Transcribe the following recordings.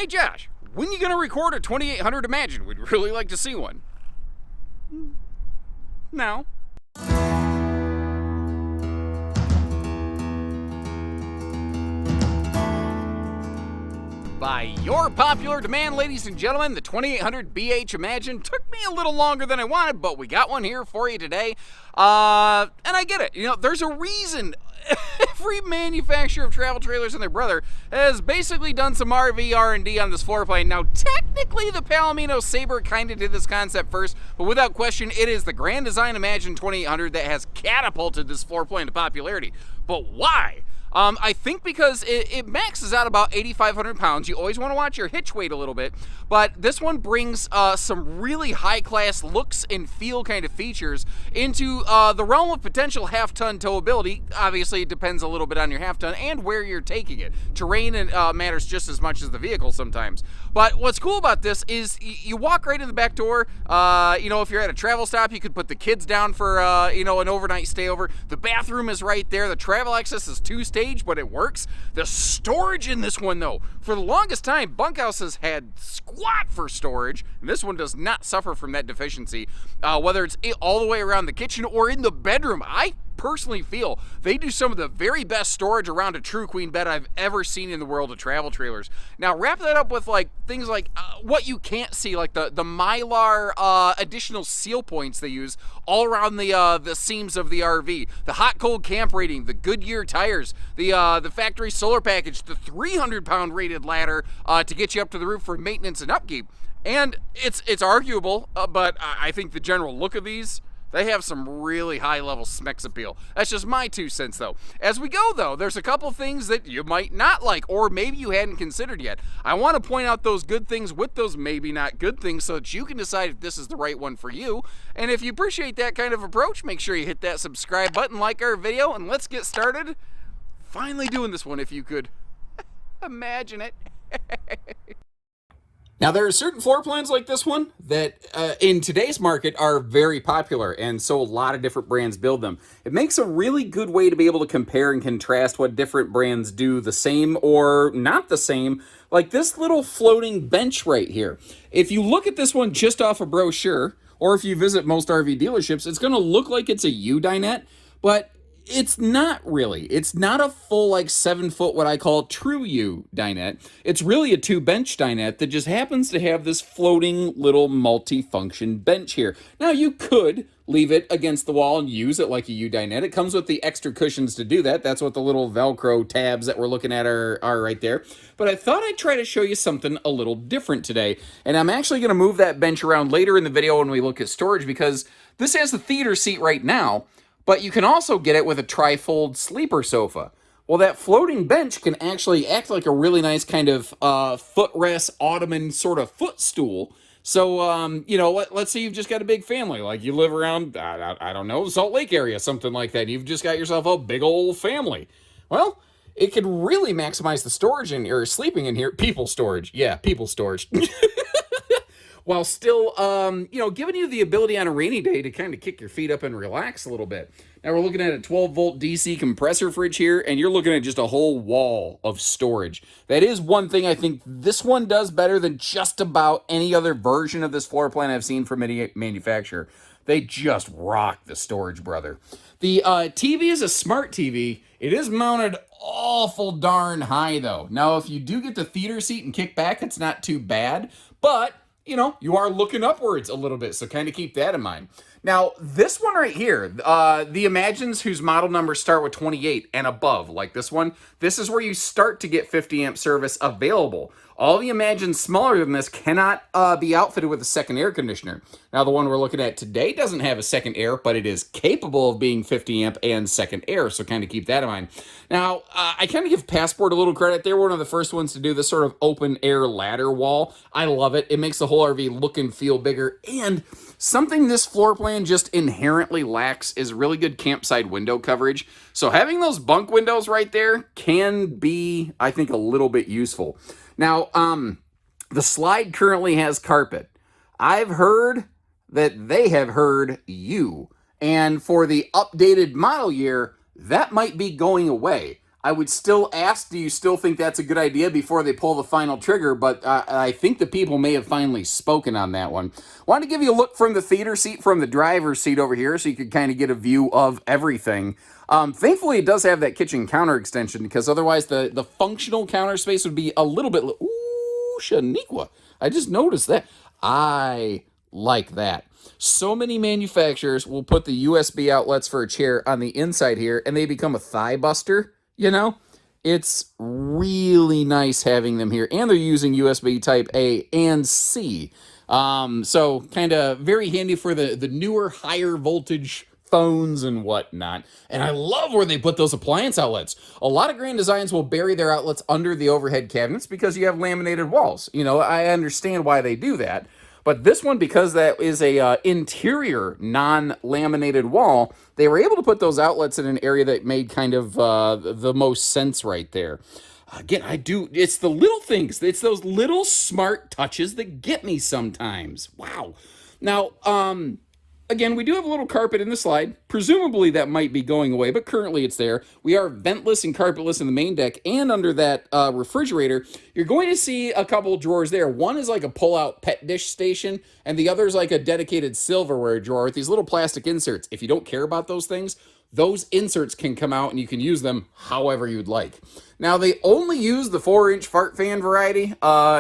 Hey Josh, when you gonna record a 2800 Imagine? We'd really like to see one. Now. By your popular demand, ladies and gentlemen, the 2800 BH Imagine took me a little longer than I wanted, but we got one here for you today. And I get it. You know, there's a reason every manufacturer of travel trailers and their brother has basically done some RV R&D on this floor plane. Now, technically, the Palomino Sabre kind of did this concept first, but without question, it is the Grand Design Imagine 2800 that has catapulted this floor plane to popularity. But why? I think because it maxes out about 8,500 pounds. You always want to watch your hitch weight a little bit, but this one brings some really high-class looks and feel kind of features into the realm of potential half-ton towability. Obviously, it depends a little bit on your half-ton and where you're taking it. Terrain matters just as much as the vehicle sometimes. But what's cool about this is you walk right in the back door. You know, if you're at a travel stop, you could put the kids down for, you know, an overnight stay over. The bathroom is right there. The travel access is two-stage, but it works. The storage in this one, though, for the longest time, Bunkhouse has had squat for storage, and this one does not suffer from that deficiency, whether it's all the way around the kitchen or in the bedroom. I personally feel they do some of the very best storage around a true queen bed I've ever seen in the world of travel trailers. Now, wrap that up with like things like what you can't see, like the Mylar additional seal points they use all around the seams of the RV, the hot cold camp rating, the Goodyear tires, the factory solar package, the 300-pound rated ladder to get you up to the roof for maintenance and upkeep. And it's arguable, but I think the general look of these, they have some really high-level specs appeal. That's just my 2 cents, though. As we go, though, there's a couple things that you might not like, or maybe you hadn't considered yet. I want to point out those good things with those maybe not good things so that you can decide if this is the right one for you. And if you appreciate that kind of approach, make sure you hit that subscribe button, like our video, and let's get started. Finally doing this one, if you could imagine it. Now, there are certain floor plans like this one that in today's market are very popular, and so a lot of different brands build them. It makes a really good way to be able to compare and contrast what different brands do the same or not the same, like this little floating bench right here. If you look at this one just off a brochure, or if you visit most RV dealerships, it's going to look like it's a U-dinette, but it's not really. It's not a full, like, 7-foot, what I call true U dinette. It's really a 2-bench dinette that just happens to have this floating little multi-function bench here. Now, you could leave it against the wall and use it like a U dinette. It comes with the extra cushions to do that. That's what the little Velcro tabs that we're looking at are right there. But I thought I'd try to show you something a little different today. And I'm actually going to move that bench around later in the video when we look at storage, because this has the theater seat right now, but you can also get it with a tri-fold sleeper sofa. Well, that floating bench can actually act like a really nice kind of footrest, ottoman sort of footstool. So, you know, let's say you've just got a big family, like you live around, I don't know, Salt Lake area, something like that. You've just got yourself a big old family. Well, it could really maximize the storage in or sleeping in here. People storage. Yeah, people storage. While still, you know, giving you the ability on a rainy day to kind of kick your feet up and relax a little bit. Now, we're looking at a 12-volt DC compressor fridge here, and you're looking at just a whole wall of storage. That is one thing I think this one does better than just about any other version of this floor plan I've seen from any manufacturer. They just rock the storage, brother. The TV is a smart TV. It is mounted awful darn high, though. Now, if you do get the theater seat and kick back, it's not too bad, but you know, you are looking upwards a little bit, so kind of keep that in mind. Now, this one right here, the Imagines whose model numbers start with 28 and above, like this one, this is where you start to get 50 amp service available. All the Imagines smaller than this cannot be outfitted with a second air conditioner. Now, the one we're looking at today doesn't have a second air, but it is capable of being 50 amp and second air, so kind of keep that in mind. Now, I kind of give Passport a little credit. They were one of the first ones to do this sort of open air ladder wall. I love it. It makes the whole RV look and feel bigger, and something this floor plan just inherently lacks is really good campsite window coverage. So having those bunk windows right there can be, I think, a little bit useful. Now, the slide currently has carpet. I've heard that they have heard you. And for the updated model year, that might be going away. I would still ask, do you still think that's a good idea before they pull the final trigger? But I think the people may have finally spoken on that one. Want to give you a look from the theater seat, from the driver's seat over here, so you could kind of get a view of everything. Thankfully, it does have that kitchen counter extension, because otherwise the functional counter space would be a little bit... Ooh, Shaniqua. I just noticed that. I like that. So many manufacturers will put the USB outlets for a chair on the inside here, and they become a thigh buster, you know? It's really nice having them here, and they're using USB Type A and C. So kind of very handy for the newer, higher voltage phones and whatnot. And I love where they put those appliance outlets. A lot of Grand Designs will bury their outlets under the overhead cabinets because you have laminated walls. You know, I understand why they do that. But this one, because that is a interior non-laminated wall, they were able to put those outlets in an area that made kind of the most sense right there. Again, it's the little things. It's those little smart touches that get me sometimes. Wow. Now, again, we do have a little carpet in the slide. Presumably that might be going away, but currently it's there. We are ventless and carpetless in the main deck, and under that refrigerator, you're going to see a couple drawers there. One is like a pull-out pet dish station, and the other is like a dedicated silverware drawer with these little plastic inserts. If you don't care about those things, those inserts can come out and you can use them however you'd like. Now, they only use the 4-inch fart fan variety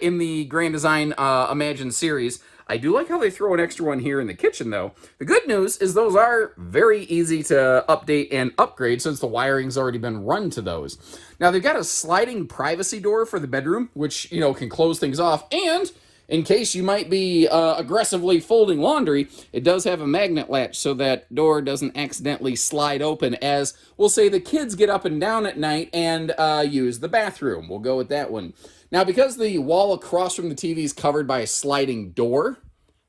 in the Grand Design Imagine series. I do like how they throw an extra one here in the kitchen, though. The good news is those are very easy to update and upgrade since the wiring's already been run to those. Now, they've got a sliding privacy door for the bedroom, which, you know, can close things off. And in case you might be aggressively folding laundry, it does have a magnet latch so that door doesn't accidentally slide open as, we'll say, the kids get up and down at night and use the bathroom. We'll go with that one. Now, because the wall across from the TV is covered by a sliding door,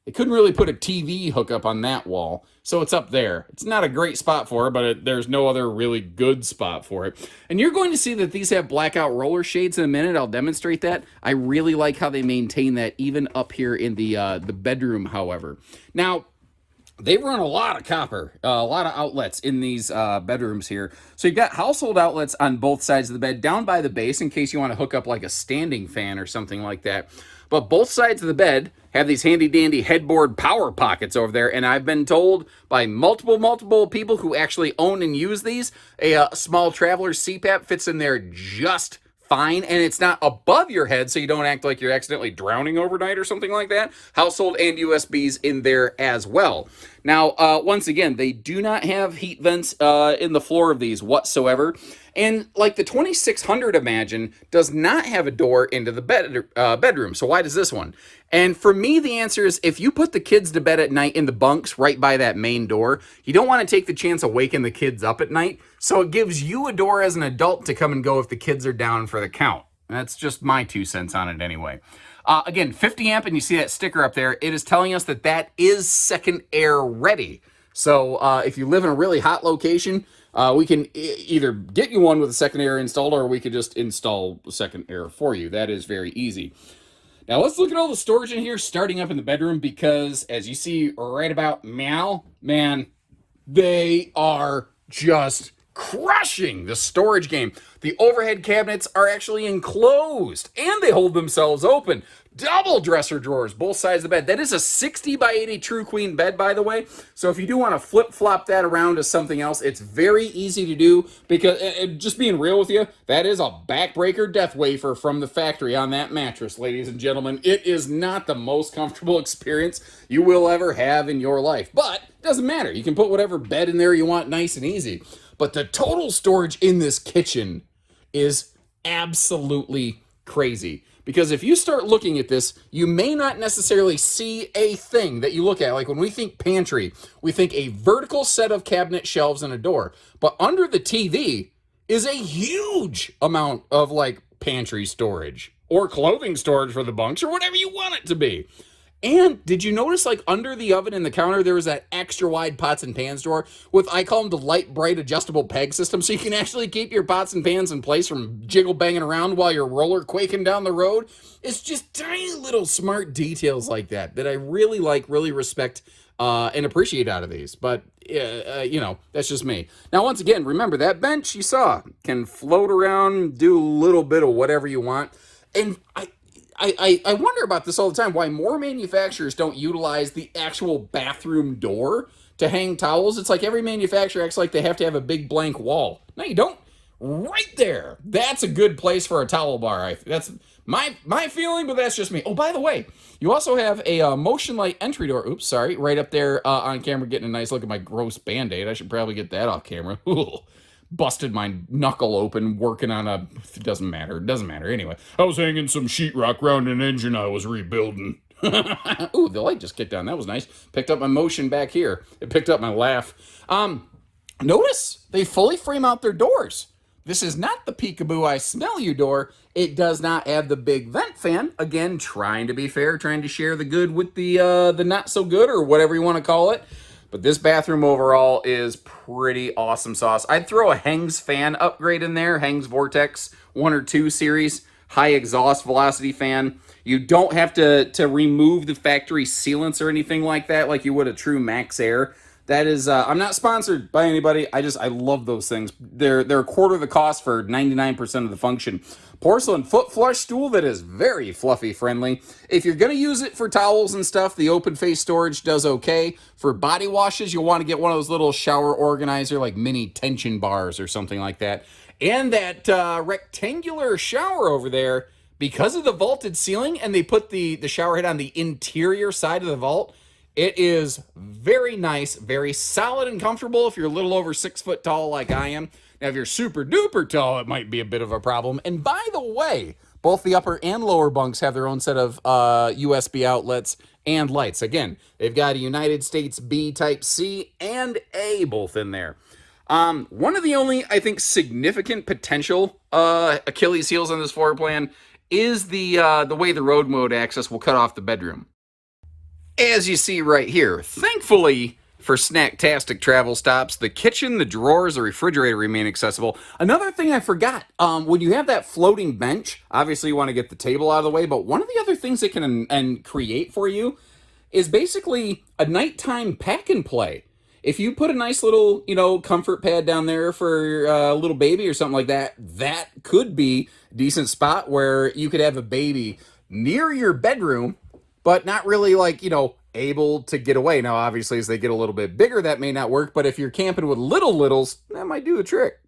they couldn't really put a TV hookup on that wall, so it's up there. It's not a great spot for it, but there's no other really good spot for it. And you're going to see that these have blackout roller shades in a minute. I'll demonstrate that. I really like how they maintain that even up here in the bedroom, however. Now, they run a lot of copper, a lot of outlets in these bedrooms here. So you've got household outlets on both sides of the bed, down by the base in case you want to hook up like a standing fan or something like that. But both sides of the bed have these handy-dandy headboard power pockets over there, and I've been told by multiple people who actually own and use these, a small traveler CPAP fits in there just fine, and it's not above your head so you don't act like you're accidentally drowning overnight or something like that. Household and USBs in there as well. Now, once again, they do not have heat vents in the floor of these whatsoever. And like the 2600 Imagine does not have a door into the bedroom. So why does this one? And for me, the answer is if you put the kids to bed at night in the bunks right by that main door, you don't want to take the chance of waking the kids up at night. So it gives you a door as an adult to come and go if the kids are down for the count. That's just my 2 cents on it anyway. Again, 50 amp, and you see that sticker up there. It is telling us that that is second air ready. So if you live in a really hot location, we can either get you one with a second air installed, or we could just install second air for you. That is very easy. Now let's look at all the storage in here, starting up in the bedroom, because as you see right about meow, man, they are just crushing the storage game. The overhead cabinets are actually enclosed, and they hold themselves open. Double dresser drawers, both sides of the bed. That is a 60 by 80 True Queen bed, by the way. So if you do want to flip-flop that around to something else, it's very easy to do, because, just being real with you, that is a backbreaker death wafer from the factory on that mattress, ladies and gentlemen. It is not the most comfortable experience you will ever have in your life, but it doesn't matter. You can put whatever bed in there you want, nice and easy. But the total storage in this kitchen is absolutely crazy. Because if you start looking at this, you may not necessarily see a thing that you look at. Like when we think pantry, we think a vertical set of cabinet shelves and a door. But under the TV is a huge amount of like pantry storage or clothing storage for the bunks or whatever you want it to be. And did you notice, like, under the oven and the counter, there was that extra wide pots and pans drawer with, I call them the light, bright, adjustable peg system, so you can actually keep your pots and pans in place from jiggle banging around while you're roller quaking down the road? It's just tiny little smart details like that I really like, really respect and appreciate out of these. But that's just me. Now, once again, remember that bench you saw can float around, do a little bit of whatever you want. And I wonder about this all the time, why more manufacturers don't utilize the actual bathroom door to hang towels. It's like every manufacturer acts like they have to have a big blank wall. No, you don't. Right there. That's a good place for a towel bar. That's my feeling, but that's just me. Oh, by the way, you also have a motion light entry door. Oops, sorry. Right up there on camera, getting a nice look at my gross Band-Aid. I should probably get that off camera. Ooh, busted my knuckle open working on a... It doesn't matter. It doesn't matter. Anyway, I was hanging some sheetrock around an engine I was rebuilding. Ooh, the light just kicked on. That was nice. Picked up my motion back here. It picked up my laugh. Notice they fully frame out their doors. This is not the peekaboo I smell you door. It does not have the big vent fan. Again, trying to be fair, trying to share the good with the not so good, or whatever you want to call it. But this bathroom overall is pretty awesome sauce. I'd throw a Hengs fan upgrade in there. Hengs Vortex 1 or 2 series. High exhaust velocity fan. You don't have to remove the factory sealants or anything like that like you would a true Max Air. That is, I'm not sponsored by anybody. I love those things. They're a quarter of the cost for 99% of the function. Porcelain foot flush stool that is very fluffy friendly. If you're going to use it for towels and stuff, the open face storage does okay. For body washes, you'll want to get one of those little shower organizer, like mini tension bars or something like that. And that rectangular shower over there, because of the vaulted ceiling, and they put the shower head on the interior side of the vault, it is very nice, very solid and comfortable if you're a little over 6 foot tall like I am. Now, if you're super duper tall, it might be a bit of a problem. And by the way, both the upper and lower bunks have their own set of USB outlets and lights. Again, they've got a United States B Type C and A both in there. One of the only, I think, significant potential Achilles heels on this floor plan is the way the road mode access will cut off the bedroom. As you see right here, thankfully for snacktastic travel stops, the kitchen, the drawers, the refrigerator remain accessible. Another thing I forgot, when you have that floating bench, obviously you want to get the table out of the way, but one of the other things it can create for you is basically a nighttime pack and play. If you put a nice little, comfort pad down there for a little baby or something like that, that could be a decent spot where you could have a baby near your bedroom, but not really able to get away. Now, obviously, as they get a little bit bigger, that may not work, but if you're camping with littles, that might do the trick.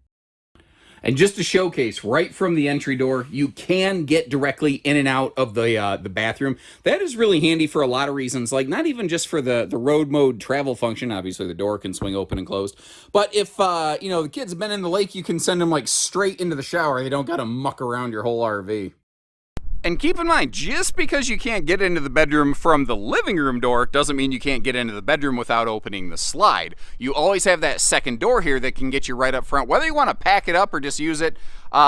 And just to showcase, right from the entry door, you can get directly in and out of the bathroom. That is really handy for a lot of reasons, like not even just for the road mode travel function. Obviously, the door can swing open and closed. But if, the kids have been in the lake, you can send them straight into the shower. They don't got to muck around your whole RV. And keep in mind, just because you can't get into the bedroom from the living room door doesn't mean you can't get into the bedroom without opening the slide. You always have that second door here that can get you right up front, whether you want to pack it up or just use it, for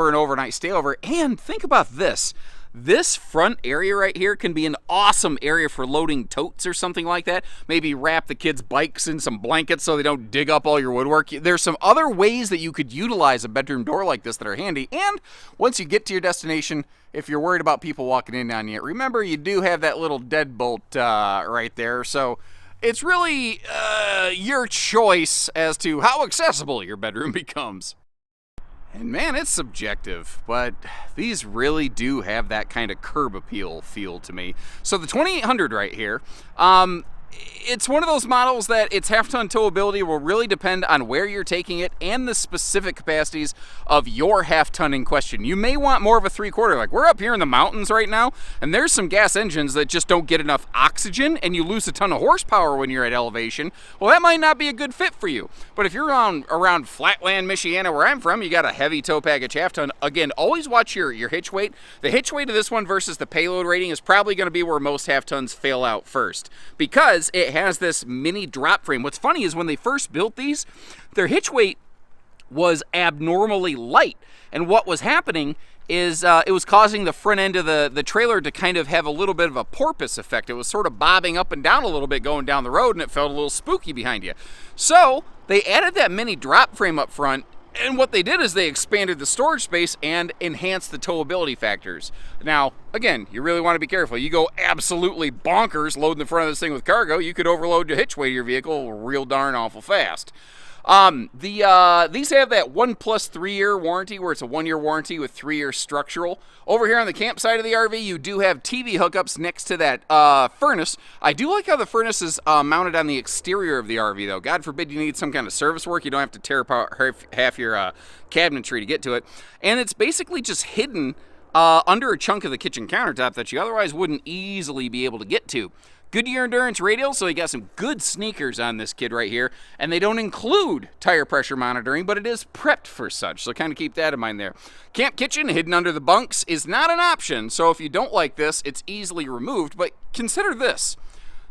an overnight stayover. And think about this. This front area right here can be an awesome area for loading totes or something like that. Maybe wrap the kids' bikes in some blankets so they don't dig up all your woodwork. There's some other ways that you could utilize a bedroom door like this that are handy. And once you get to your destination, if you're worried about people walking in on you, remember you do have that little deadbolt right there. So it's really your choice as to how accessible your bedroom becomes. And man, it's subjective, but these really do have that kind of curb appeal feel to me. So the 2800 right here, it's one of those models that its half-ton towability will really depend on where you're taking it and the specific capacities of your half-ton in question. You may want more of a 3/4. Like we're up here in the mountains right now, and there's some gas engines that just don't get enough oxygen, and you lose a ton of horsepower when you're at elevation. Well, that might not be a good fit for you. But if you're around Flatland, Michiana, where I'm from, you got a heavy tow package half-ton. Again, always watch your hitch weight. The hitch weight of this one versus the payload rating is probably going to be where most half-tons fail out first, because it has this mini drop frame. What's funny is when they first built these, their hitch weight was abnormally light. And what was happening is it was causing the front end of the trailer to kind of have a little bit of a porpoise effect. It was sort of bobbing up and down a little bit going down the road, and it felt a little spooky behind you. So they added that mini drop frame up front, And what they did is they expanded the storage space and enhanced the towability factors. Now, again, you really want to be careful. You go absolutely bonkers loading the front of this thing with cargo, you could overload the hitch weight of your vehicle real darn awful fast. These have that 1 + 3 year warranty where it's a 1 year warranty with 3 year structural. Over here on the campsite of the RV, you do have TV hookups next to that furnace. I do like how the furnace is mounted on the exterior of the RV, though. God forbid you need some kind of service work. You don't have to tear apart half your cabinetry to get to it. And it's basically just hidden under a chunk of the kitchen countertop that you otherwise wouldn't easily be able to get to. Goodyear Endurance radial, so you got some good sneakers on this kid right here, and they don't include tire pressure monitoring, but it is prepped for such, so kind of keep that in mind there. Camp kitchen hidden under the bunks is not an option, so if you don't like this, it's easily removed, but consider this.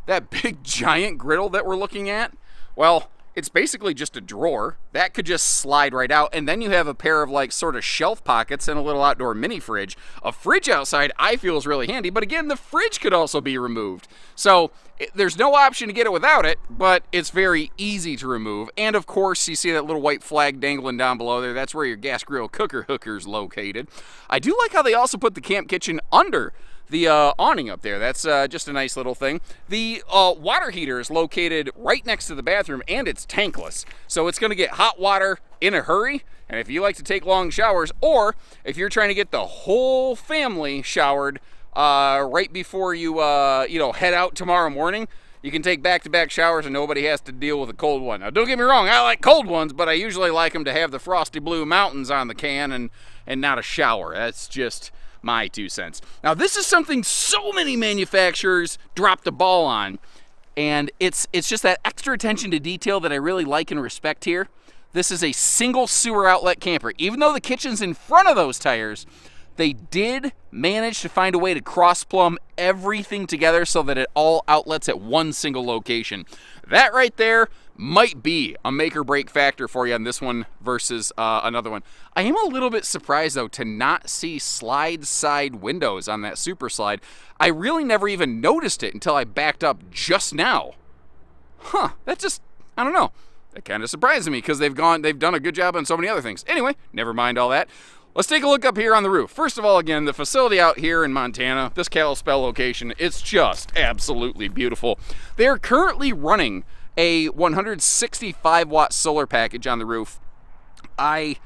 That big giant griddle that we're looking at, well, it's basically just a drawer. That could just slide right out, and then you have a pair of like sort of shelf pockets and a little outdoor mini fridge. A fridge outside I feel is really handy, but again, the fridge could also be removed. So there's no option to get it without it, but it's very easy to remove. And of course, you see that little white flag dangling down below there. That's where your gas grill cooker hooker is located. I do like how they also put the camp kitchen under the awning up there. That's just a nice little thing. The water heater is located right next to the bathroom, and it's tankless. So it's going to get hot water in a hurry. And if you like to take long showers, or if you're trying to get the whole family showered right before you head out tomorrow morning, you can take back-to-back showers and nobody has to deal with a cold one. Now, don't get me wrong, I like cold ones, but I usually like them to have the frosty blue mountains on the can and not a shower. That's just my 2 cents. Now, this is something so many manufacturers drop the ball on, and it's just that extra attention to detail that I really like and respect here. This is a single sewer outlet camper. Even though the kitchen's in front of those tires, they did manage to find a way to cross-plumb everything together so that it all outlets at one single location. That right there might be a make or break factor for you on this one versus another one. I am a little bit surprised, though, to not see slide side windows on that Super Slide. I really never even noticed it until I backed up just now. That just, I don't know. That kind of surprises me because they've done a good job on so many other things. Anyway, never mind all that. Let's take a look up here on the roof. First of all, again, the facility out here in Montana, this Kalispell location, it's just absolutely beautiful. They are currently running a 165 watt solar package on the roof. I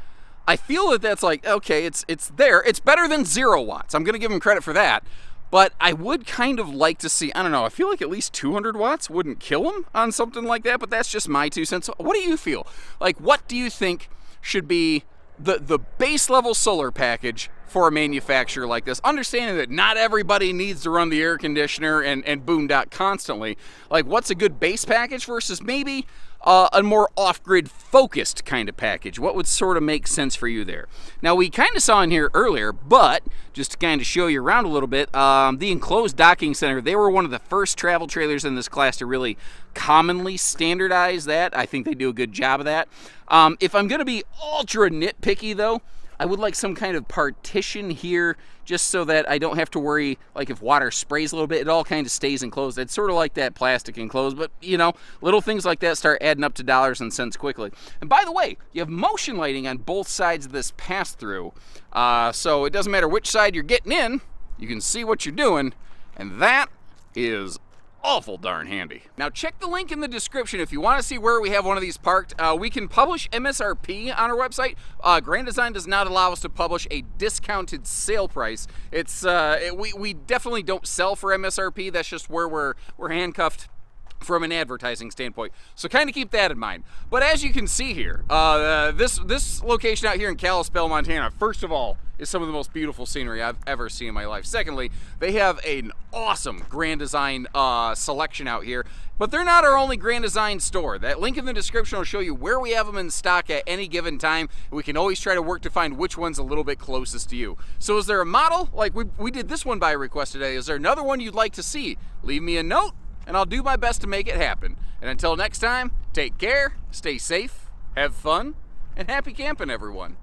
feel that that's like, okay, it's there. It's better than 0 watts. I'm going to give them credit for that. But I would kind of like to see, I don't know, I feel like at least 200 watts wouldn't kill them on something like that, but that's just my 2 cents. What do you feel? Like, what do you think should be the base level solar package for a manufacturer like this, understanding that not everybody needs to run the air conditioner and boondock constantly? Like, what's a good base package versus maybe a more off-grid focused kind of package? What would sort of make sense for you there? Now, we kind of saw in here earlier, but just to kind of show you around a little bit, the enclosed docking center, they were one of the first travel trailers in this class to really commonly standardize that. I think they do a good job of that. If I'm going to be ultra nitpicky, though, I would like some kind of partition here just so that I don't have to worry, like if water sprays a little bit, it all kind of stays enclosed. It's sort of like that plastic enclosed, but you know, little things like that start adding up to dollars and cents quickly. And by the way, you have motion lighting on both sides of this pass-through, so it doesn't matter which side you're getting in, you can see what you're doing, and that is awful darn handy. Now check the link in the description if you want to see where we have one of these parked. We can publish MSRP on our website. Grand Design does not allow us to publish a discounted sale price. It's we definitely don't sell for MSRP. That's just where we're handcuffed from an advertising standpoint. So kind of keep that in mind. But as you can see here, this location out here in Kalispell, Montana, first of all, is some of the most beautiful scenery I've ever seen in my life. Secondly, they have an awesome Grand Design selection out here, but they're not our only Grand Design store. That link in the description will show you where we have them in stock at any given time. We can always try to work to find which one's a little bit closest to you. So is there a model? Like we did this one by request today. Is there another one you'd like to see? Leave me a note and I'll do my best to make it happen. And until next time, take care, stay safe, have fun, and happy camping, everyone.